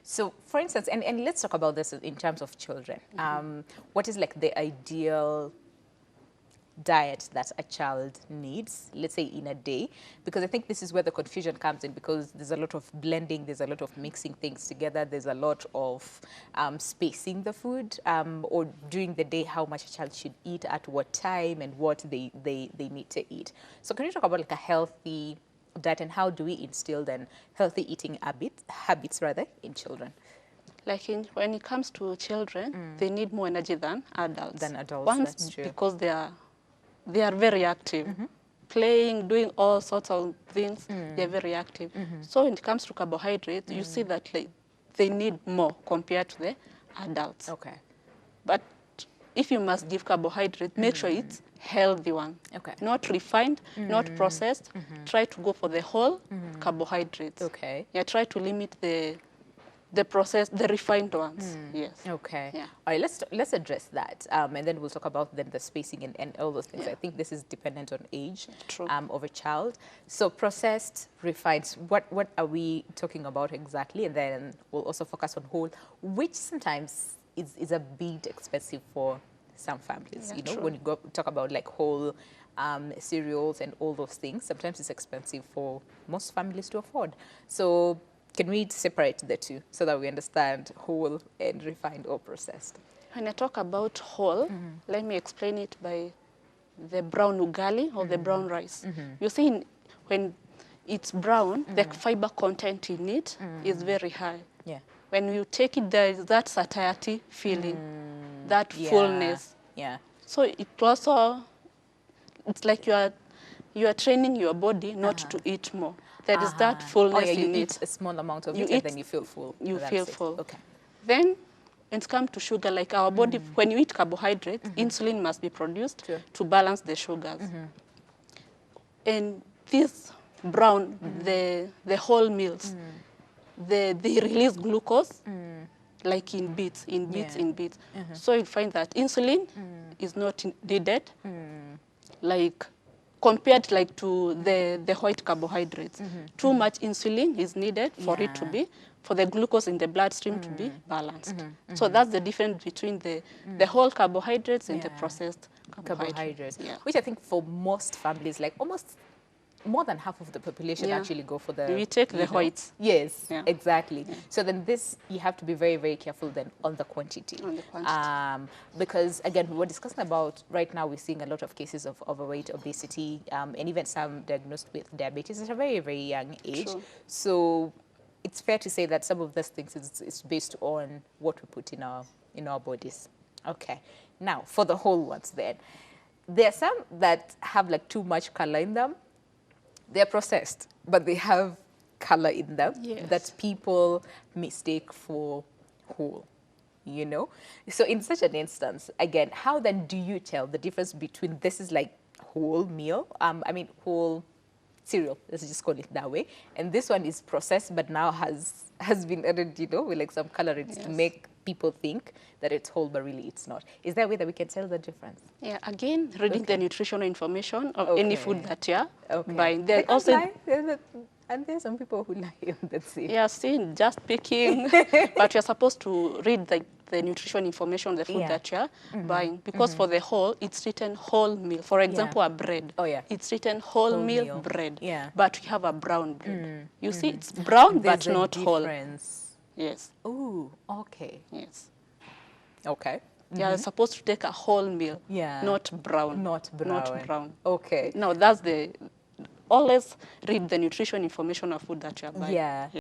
So, for instance, and let's talk about this in terms of children. What is like the ideal diet that a child needs, let's say in a day? Because I think this is where the confusion comes in, because there's a lot of blending, there's a lot of mixing things together, there's a lot of spacing the food, or during the day, how much a child should eat, at what time, and what they need to eat. So can you talk about like a healthy diet, and how do we instill then healthy eating habits rather in children? Like when it comes to children, they need more energy than adults. That's true. Because they are very active, playing, doing all sorts of things. They're very active. So when it comes to carbohydrates, you see that like they need more compared to the adults. Okay. But if you must give carbohydrate, make sure it's healthy one. Okay. Not refined, not processed. Try to go for the whole carbohydrates. Okay. Yeah, try to limit the processed, the refined ones. Yes. Okay. Yeah. All right, let's address that, and then we'll talk about then the spacing and all those things. Yeah. I think this is dependent on age True. of a child. So processed, refined, what are we talking about exactly? And then we'll also focus on whole, which sometimes is a bit expensive for some families. Yeah, you know, true. when you talk about like whole cereals and all those things, sometimes it's expensive for most families to afford. So can we separate the two so that we understand whole and refined or processed? When I talk about whole, let me explain it by the brown ugali or the brown rice. You see, when it's brown, the fiber content in it is very high. Yeah. When you take it, there is that satiety feeling, that fullness. Yeah. So it also, it's like you are training your body not to eat more. There is that fullness you in eat it. a small amount of You it, eat, and then you feel full. You That's feel it. full. Okay. Then, when it comes to sugar, like our body, when you eat carbohydrates, insulin must be produced to balance the sugars. And this brown, the whole meals, they release glucose like in bits. So you find that insulin is not needed, like compared like to the white carbohydrates. Too much insulin is needed for it to be, for the glucose in the bloodstream to be balanced. So that's the difference between the whole carbohydrates and the processed carbohydrates. Yeah. Which I think for most families, like almost more than half of the population actually go for the... We take the whites. Yes, Yeah. exactly. Yeah. So then this, you have to be very, very careful then on the quantity. On the quantity. Because again, we're discussing about, right now we're seeing a lot of cases of overweight, obesity, and even some diagnosed with diabetes at a very, very young age. True. So it's fair to say that some of these things is based on what we put in our bodies. Okay. Now, for the whole ones then, there are some that have like too much color in them. They're processed, but they have color in them that people mistake for whole, you know? So in such an instance, again, how then do you tell the difference between this is like whole meal, whole cereal, let's just call it that way, and this one is processed but now has been added, you know, with like some colorants to make people think that it's whole, but really it's not. Is there a way that we can tell the difference? Yeah, again, reading the nutritional information of any food that you're buying. They also lie. And there's some people who lie on that scene. Yeah, see, just picking, but you're supposed to read the nutrition information on the food that you're buying. Because for the whole, it's written whole meal. For example, a bread. Oh, yeah. It's written whole meal bread. Yeah. But we have a brown bread. You see, it's brown, but not whole. Difference. Yes. Oh, okay. Yes. Okay. You're supposed to take a whole meal. Yeah. Not brown. Not brown. Not brown. Okay. No, that's always read the nutrition information of food that you're buying. Yeah.